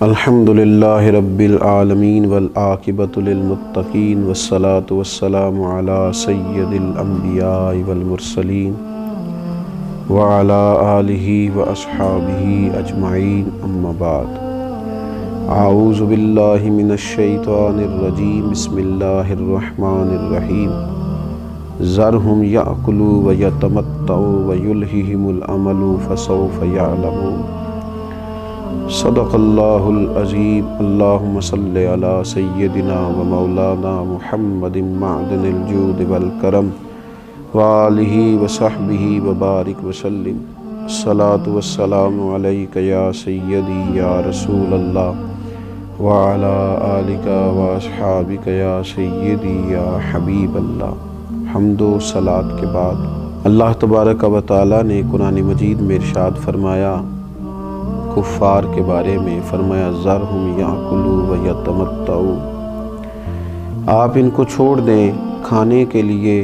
الحمدللہ رب العالمین والعاقبۃ للمتقین والصلاة والسلام علی سید الانبیاء والمرسلین وعلی آلہ واصحابہ اجمعین اما بعد اعوذ باللہ من الشیطان الرجیم بسم اللہ الرحمن الرحیم ذرہم یأکلوا ویتمتعوا ویلہہم الامل فسوف یعلمون صدق اللہ العظیم اللہم صلی علی سیدنا و مولانا محمد معدن الجود والکرم وآلہ وصحبہ وبارک وسلم الصلاة والسلام علیک یا سیدی یا رسول اللہ وعلی آلک واصحابک یا سیدی یا حبیب اللہ۔ حمد و صلاۃ کے بعد اللہ تبارک و تعالی نے قرآن مجید میں ارشاد فرمایا، کفار کے بارے میں فرمایا ذرہم یأکلوا ویتمتعوا، آپ ان کو چھوڑ دیں کھانے کے لیے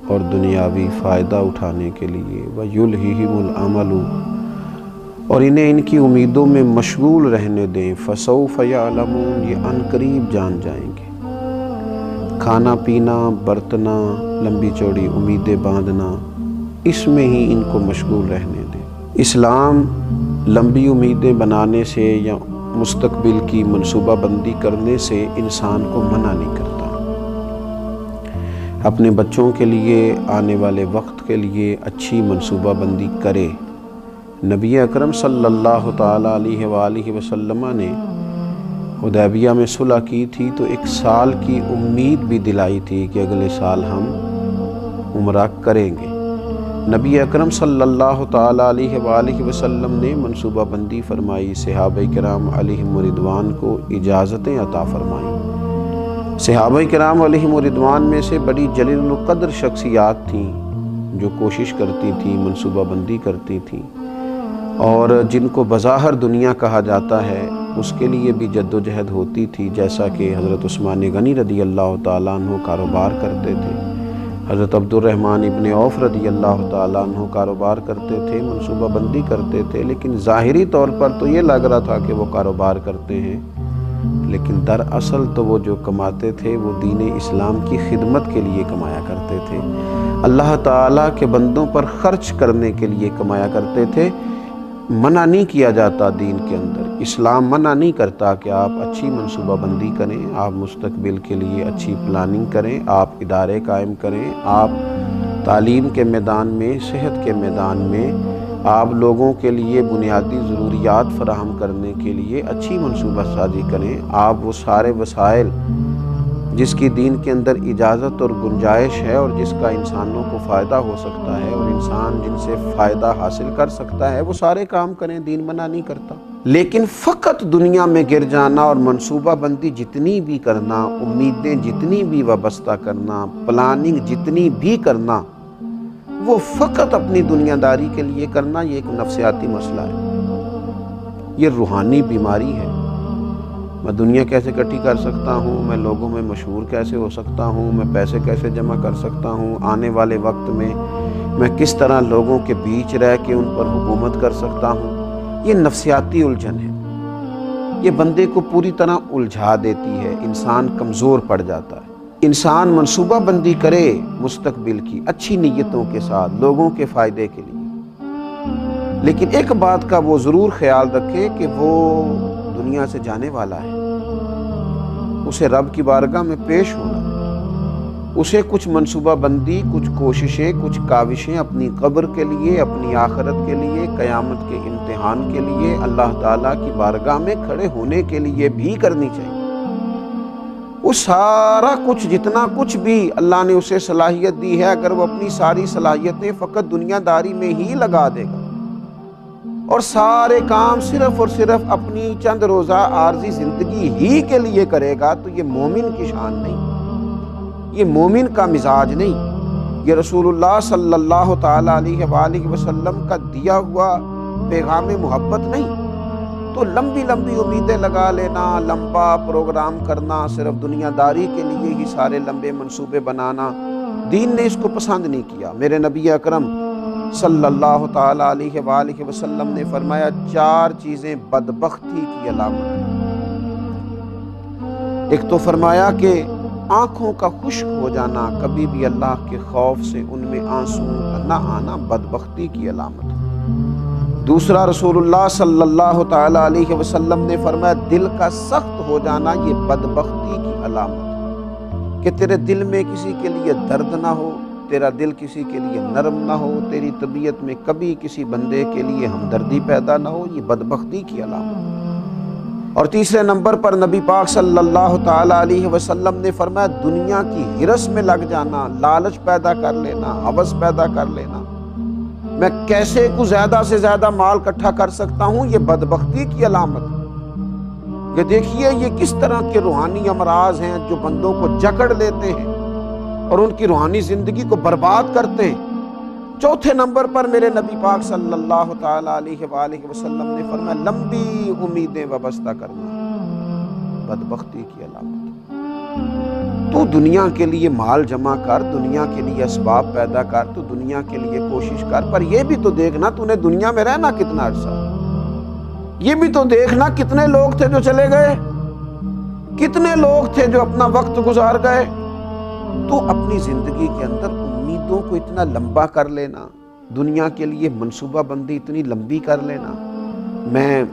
اور دنیاوی فائدہ اٹھانے کے لیے، ویلہہم الامل، اور انہیں ان کی امیدوں میں مشغول رہنے دیں، فسوف یعلمون، یہ عنقریب جان جائیں گے۔ کھانا پینا، برتنا، لمبی چوڑی امیدیں باندھنا، اس میں ہی ان کو مشغول رہنے دیں۔ اسلام لمبی امیدیں بنانے سے یا مستقبل کی منصوبہ بندی کرنے سے انسان کو منع نہیں کرتا۔ اپنے بچوں کے لیے، آنے والے وقت کے لیے اچھی منصوبہ بندی کرے۔ نبی اکرم صلی اللہ تعالیٰ علیہ وآلہ وسلم نے حدیبیہ میں صلح کی تھی تو 1 سال کی امید بھی دلائی تھی کہ اگلے سال ہم عمرہ کریں گے۔ نبی اکرم صلی اللہ تعالیٰ علیہ وآلہ وسلم نے منصوبہ بندی فرمائی، صحابہ کرام علیہم رضوان کو اجازتیں عطا فرمائیں۔ صحابہ کرام علیہم رضوان میں سے بڑی جلیل القدر شخصیات تھیں جو کوشش کرتی تھیں، منصوبہ بندی کرتی تھیں، اور جن کو بظاہر دنیا کہا جاتا ہے اس کے لیے بھی جد و جہد ہوتی تھی، جیسا کہ حضرت عثمان غنی رضی اللہ تعالیٰ عنہ کاروبار کرتے تھے، حضرت عبد الرحمن ابن عوف رضی اللہ تعالیٰ عنہ کاروبار کرتے تھے، منصوبہ بندی کرتے تھے، لیکن ظاہری طور پر تو یہ لگ رہا تھا کہ وہ کاروبار کرتے ہیں، لیکن دراصل تو وہ جو کماتے تھے وہ دین اسلام کی خدمت کے لیے کمایا کرتے تھے، اللہ تعالیٰ کے بندوں پر خرچ کرنے کے لیے کمایا کرتے تھے۔ منع نہیں کیا جاتا دین کے اندر، اسلام منع نہیں کرتا کہ آپ اچھی منصوبہ بندی کریں، آپ مستقبل کے لیے اچھی پلاننگ کریں، آپ ادارے قائم کریں، آپ تعلیم کے میدان میں، صحت کے میدان میں، آپ لوگوں کے لیے بنیادی ضروریات فراہم کرنے کے لیے اچھی منصوبہ سازی کریں۔ آپ وہ سارے وسائل جس کی دین کے اندر اجازت اور گنجائش ہے اور جس کا انسانوں کو فائدہ ہو سکتا ہے اور انسان جن سے فائدہ حاصل کر سکتا ہے وہ سارے کام کریں، دین منع نہیں کرتا۔ لیکن فقط دنیا میں گر جانا اور منصوبہ بندی جتنی بھی کرنا، امیدیں جتنی بھی وابستہ کرنا، پلاننگ جتنی بھی کرنا، وہ فقط اپنی دنیا داری کے لیے کرنا، یہ ایک نفسیاتی مسئلہ ہے، یہ روحانی بیماری ہے۔ میں دنیا کیسے اکٹھی کر سکتا ہوں، میں لوگوں میں مشہور کیسے ہو سکتا ہوں، میں پیسے کیسے جمع کر سکتا ہوں، آنے والے وقت میں میں کس طرح لوگوں کے بیچ رہ کے ان پر حکومت کر سکتا ہوں، یہ نفسیاتی الجھن ہے، یہ بندے کو پوری طرح الجھا دیتی ہے، انسان کمزور پڑ جاتا ہے۔ انسان منصوبہ بندی کرے مستقبل کی اچھی نیتوں کے ساتھ، لوگوں کے فائدے کے لیے، لیکن ایک بات کا وہ ضرور خیال رکھے کہ وہ دنیا سے جانے والا ہے، اسے رب کی بارگاہ میں پیش ہونا ہے، اسے کچھ منصوبہ بندی، کچھ کوششیں، کچھ کاوشیں اپنی قبر کے لیے، اپنی آخرت کے لیے، قیامت کے امتحان کے لیے، اللہ تعالیٰ کی بارگاہ میں کھڑے ہونے کے لیے بھی کرنی چاہیے۔ وہ سارا کچھ، جتنا کچھ بھی اللہ نے اسے صلاحیت دی ہے، اگر وہ اپنی ساری صلاحیتیں فقط دنیا داری میں ہی لگا دے گا اور سارے کام صرف اور صرف اپنی چند روزہ عارضی زندگی ہی کے لیے کرے گا تو یہ مومن کی شان نہیں، یہ مومن کا مزاج نہیں، یہ رسول اللہ صلی اللہ تعالیٰ علیہ وآلہ وسلم کا دیا ہوا پیغام محبت نہیں۔ تو لمبی لمبی امیدیں لگا لینا، لمبا پروگرام کرنا، صرف دنیا داری کے لیے ہی سارے لمبے منصوبے بنانا، دین نے اس کو پسند نہیں کیا۔ میرے نبی اکرم صلی اللہ تعالیٰ علیہ وآلہ وسلم نے فرمایا 4 چیزیں بدبختی کی علامت ہیں۔ ایک تو فرمایا کہ آنکھوں کا خشک ہو جانا، کبھی بھی اللہ کے خوف سے ان میں آنسو نہ آنا بدبختی کی علامت ہے۔ دوسرا رسول اللہ صلی اللہ تعالی علیہ وسلم نے فرمایا دل کا سخت ہو جانا یہ بدبختی کی علامت ہے، کہ تیرے دل میں کسی کے لیے درد نہ ہو، تیرا دل کسی کے لیے نرم نہ ہو، تیری طبیعت میں کبھی کسی بندے کے لیے ہمدردی پیدا نہ ہو، یہ بدبختی کی علامت ہے۔ اور تیسرے نمبر پر نبی پاک صلی اللہ تعالی علیہ وسلم نے فرمایا دنیا کی ہرس میں لگ جانا، لالچ پیدا کر لینا، ہوس پیدا کر لینا، میں کیسے کو زیادہ سے زیادہ مال اکٹھا کر سکتا ہوں، یہ بدبختی کی علامت ہے۔ یہ دیکھیے یہ کس طرح کے روحانی امراض ہیں جو بندوں کو جکڑ لیتے ہیں اور ان کی روحانی زندگی کو برباد کرتے ہیں۔ چوتھے نمبر پر میرے نبی پاک صلی اللہ تعالی علیہ وآلہ وسلم نے فرمایا لمبی امیدیں وابستہ کرنا بدبختی کی علامت ہے۔ تو دنیا کے لیے مال جمع کر، دنیا کے لیے اسباب پیدا کر، تو دنیا کے لیے کوشش کر، پر یہ بھی تو دیکھنا تو نے دنیا میں رہنا کتنا عرصہ، یہ بھی تو دیکھنا کتنے لوگ تھے جو چلے گئے، کتنے لوگ تھے جو اپنا وقت گزار گئے۔ تو اپنی زندگی کے اندر امیدوں کو اتنا لمبا کر لینا، دنیا کے لیے منصوبہ بندی اتنی لمبی کر لینا، میں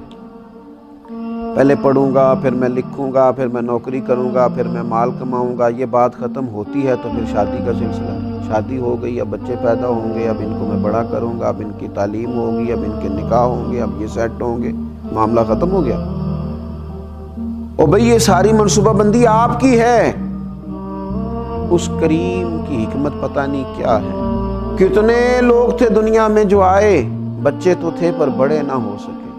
پہلے پڑھوں گا، پھر میں لکھوں گا، پھر میں نوکری کروں گا، پھر میں مال کماؤں گا، یہ بات ختم ہوتی ہے تو پھر شادی کا سلسلہ، شادی ہو گئی، اب بچے پیدا ہوں گے، اب ان کو میں بڑا کروں گا، اب ان کی تعلیم ہوگی، اب ان کے نکاح ہوں گے، اب یہ سیٹ ہوں گے، معاملہ ختم ہو گیا۔ اور بھئی یہ ساری منصوبہ بندی آپ کی ہے، اس کریم کی حکمت پتہ نہیں کیا ہے۔ کتنے لوگ تھے دنیا میں جو آئے، بچے تو تھے پر بڑے نہ ہو سکے،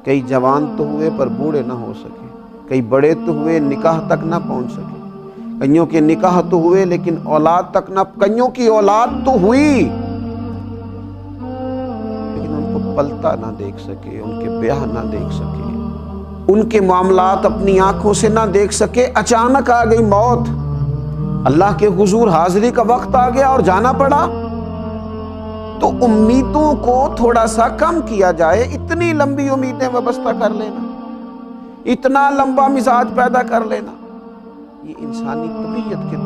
کئی جوان تو ہوئے پر بوڑھے نہ ہو سکے، کئی بڑے تو ہوئے نکاح تک نہ پہنچ سکے، کئیوں کے نکاح تو ہوئے لیکن اولاد تک نہ، کئیوں کی اولاد تو ہوئی لیکن ان کو پلتا نہ دیکھ سکے، ان کے بیاہ نہ دیکھ سکے، ان کے معاملات اپنی آنکھوں سے نہ دیکھ سکے۔ اچانک آ گئی موت، اللہ کے حضور حاضری کا وقت آ گیا اور جانا پڑا۔ تو امیدوں کو تھوڑا سا کم کیا جائے، اتنی لمبی امیدیں وابستہ کر لینا، اتنا لمبا مزاج پیدا کر لینا، یہ انسانی طبیعت کے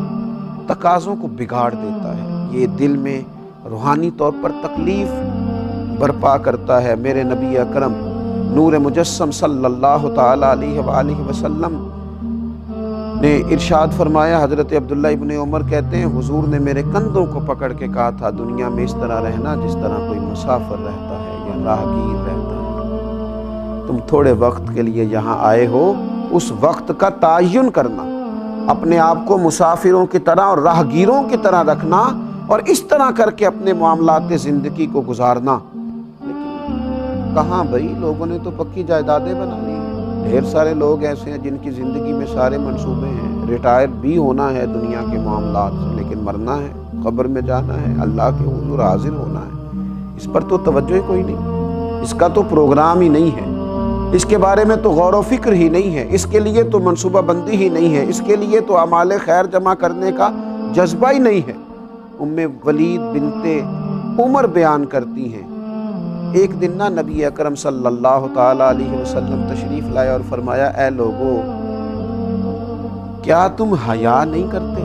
تقاضوں کو بگاڑ دیتا ہے، یہ دل میں روحانی طور پر تکلیف برپا کرتا ہے۔ میرے نبی اکرم نور مجسم صلی اللہ تعالی علیہ وآلہ وسلم نے ارشاد فرمایا، حضرت عبداللہ ابن عمر کہتے ہیں حضور نے میرے کندھوں کو پکڑ کے کہا تھا دنیا میں اس طرح رہنا جس طرح کوئی مسافر رہتا ہے یا راہگیر رہتا ہے، تم تھوڑے وقت کے لیے یہاں آئے ہو، اس وقت کا تعین کرنا، اپنے آپ کو مسافروں کی طرح اور راہگیروں کی طرح رکھنا اور اس طرح کر کے اپنے معاملات زندگی کو گزارنا۔ لیکن کہاں بھائی، لوگوں نے تو پکی جائیدادیں بنا لی، ڈھیر سارے لوگ ایسے ہیں جن کی زندگی میں سارے منصوبے ہیں، ریٹائر بھی ہونا ہے دنیا کے معاملات سے، لیکن مرنا ہے، قبر میں جانا ہے، اللہ کے حضور حاضر ہونا ہے، اس پر تو توجہ کوئی نہیں، اس کا تو پروگرام ہی نہیں ہے، اس کے بارے میں تو غور و فکر ہی نہیں ہے، اس کے لیے تو منصوبہ بندی ہی نہیں ہے، اس کے لیے تو اعمال خیر جمع کرنے کا جذبہ ہی نہیں ہے۔ ام ولید بنت عمر بیان کرتی ہیں، ایک دن نا نبی اکرم صلی اللہ تعالی علیہ وسلم تشریف لائے اور فرمایا اے لوگو کیا تم حیا نہیں کرتے؟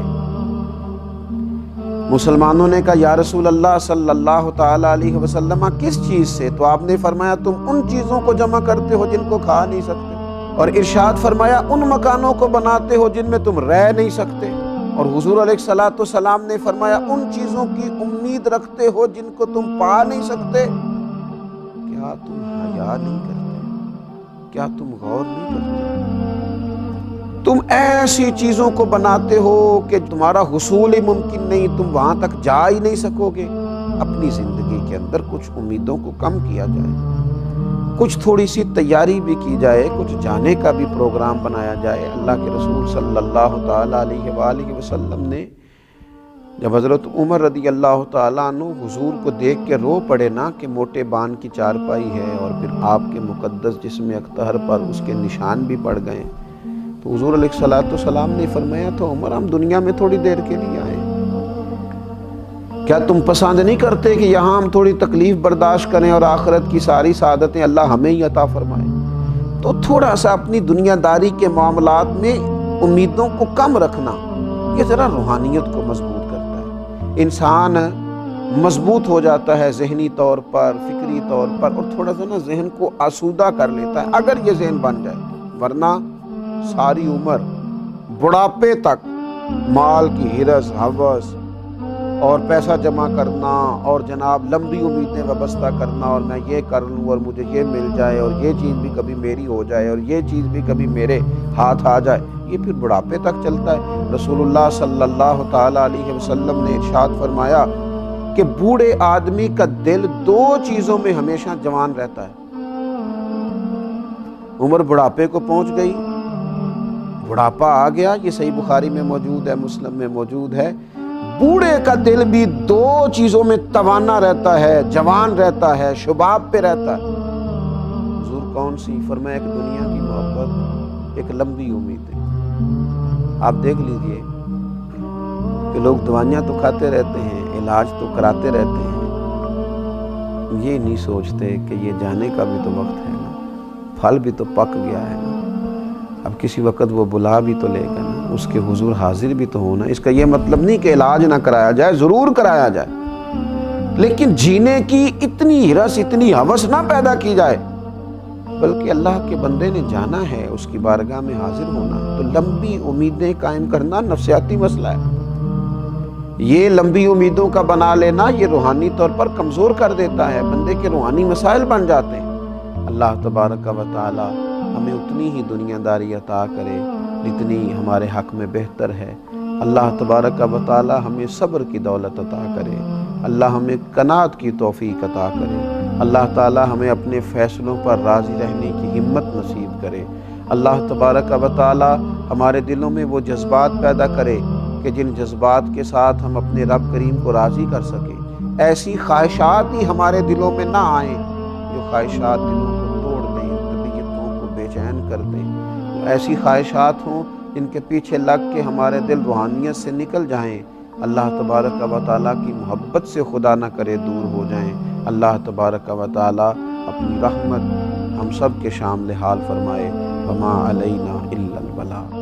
مسلمانوں نے کہا یا رسول اللہ صلی اللہ تعالی علیہ وسلم کس چیز سے؟ تو آپ نے فرمایا تم ان چیزوں کو جمع کرتے ہو جن کو کھا نہیں سکتے، اور ارشاد فرمایا ان مکانوں کو بناتے ہو جن میں تم رہ نہیں سکتے، اور حضور علیہ الصلوۃ والسلام نے فرمایا ان چیزوں کی امید رکھتے ہو جن کو تم پا نہیں سکتے۔ کیا تم حیا نہیں کرتے؟ کیا تم غور نہیں کرتے؟ تم ایسی چیزوں کو بناتے ہو کہ تمہارا حصول ہی ممکن نہیں، تم وہاں تک جا ہی نہیں سکو گے۔ اپنی زندگی کے اندر کچھ امیدوں کو کم کیا جائے، کچھ تھوڑی سی تیاری بھی کی جائے، کچھ جانے کا بھی پروگرام بنایا جائے۔ اللہ کے رسول صلی اللہ تعالی علیہ وآلہ وسلم نے جب حضرت عمر رضی اللہ تعالیٰ عنہ حضور کو دیکھ کے رو پڑے نا کہ موٹے بان کی چارپائی ہے اور پھر آپ کے مقدس جسم اکتہر پر اس کے نشان بھی پڑ گئے، تو حضور علیہ الصلوۃ والسلام نے فرمایا تو عمر ہم دنیا میں تھوڑی دیر کے لیے آئے، کیا تم پسند نہیں کرتے کہ یہاں ہم تھوڑی تکلیف برداشت کریں اور آخرت کی ساری سعادتیں اللہ ہمیں ہی عطا فرمائے؟ تو تھوڑا سا اپنی دنیا داری کے معاملات میں امیدوں کو کم رکھنا، یہ ذرا روحانیت کو مضبوط کرتا ہے۔ انسان مضبوط ہو جاتا ہے ذہنی طور پر، فکری طور پر، اور تھوڑا سا نا ذہن کو آسودہ کر لیتا ہے اگر یہ ذہن بن جائے، ورنہ ساری عمر بڑھاپے تک مال کی ہرس ہوس اور پیسہ جمع کرنا اور جناب لمبی امیدیں وابستہ کرنا، اور میں یہ کر لوں اور مجھے یہ مل جائے اور یہ چیز بھی کبھی میری ہو جائے اور یہ چیز بھی کبھی میرے ہاتھ آ جائے، یہ پھر بڑھاپے تک چلتا ہے۔ رسول اللہ صلی اللہ تعالیٰ علیہ وسلم نے ارشاد فرمایا کہ بوڑھے آدمی کا دل دو چیزوں میں ہمیشہ جوان رہتا ہے۔ عمر بڑھاپے کو پہنچ گئی، بڑھاپا آ گیا، یہ صحیح بخاری میں موجود ہے، مسلم میں موجود ہے، بوڑھے کا دل بھی دو چیزوں میں توانا رہتا ہے، جوان رہتا ہے، شباب پہ رہتا ہے۔ حضور کون سی؟ فرمایا ایک دنیا کی محبت، ایک لمبی امیدیں۔ آپ دیکھ لیجئے کہ لوگ دوائیاں تو کھاتے رہتے ہیں، علاج تو کراتے رہتے ہیں، یہ نہیں سوچتے کہ یہ جانے کا بھی تو وقت ہے نا، پھل بھی تو پک گیا ہے نا، اب کسی وقت وہ بلا بھی تو لے گا نا، اس کے حضور حاضر بھی تو ہونا۔ اس کا یہ مطلب نہیں کہ علاج نہ کرایا جائے، ضرور کرایا جائے، لیکن جینے کی اتنی ہرس، اتنی ہوس نہ پیدا کی جائے، بلکہ اللہ کے بندے نے جانا ہے، اس کی بارگاہ میں حاضر ہونا، تو لمبی امیدیں قائم کرنا نفسیاتی مسئلہ ہے۔ یہ لمبی امیدوں کا بنا لینا یہ روحانی طور پر کمزور کر دیتا ہے، بندے کے روحانی مسائل بن جاتے ہیں۔ اللہ تبارک و تعالی ہمیں اتنی ہی دنیا داری عطا کرے جتنی ہمارے حق میں بہتر ہے۔ اللہ تبارک و تعالی ہمیں صبر کی دولت عطا کرے، اللہ ہمیں قناعت کی توفیق عطا کرے، اللہ تعالی ہمیں اپنے فیصلوں پر راضی رہنے کی ہمت نصیب کرے۔ اللہ تبارک و تعالی ہمارے دلوں میں وہ جذبات پیدا کرے کہ جن جذبات کے ساتھ ہم اپنے رب کریم کو راضی کر سکیں۔ ایسی خواہشات ہی ہمارے دلوں میں نہ آئیں جو خواہشات دلوں کو توڑ دیں، طبیعتوں کو بے چین کر دیں۔ ایسی خواہشات ہوں جن کے پیچھے لگ کے ہمارے دل روحانیت سے نکل جائیں، اللہ تبارک و تعالیٰ کی محبت سے خدا نہ کرے دور ہو جائیں۔ اللہ تبارک و تعالیٰ اپنی رحمت ہم سب کے شامل حال فرمائے۔ وما علینا الا البلاغ۔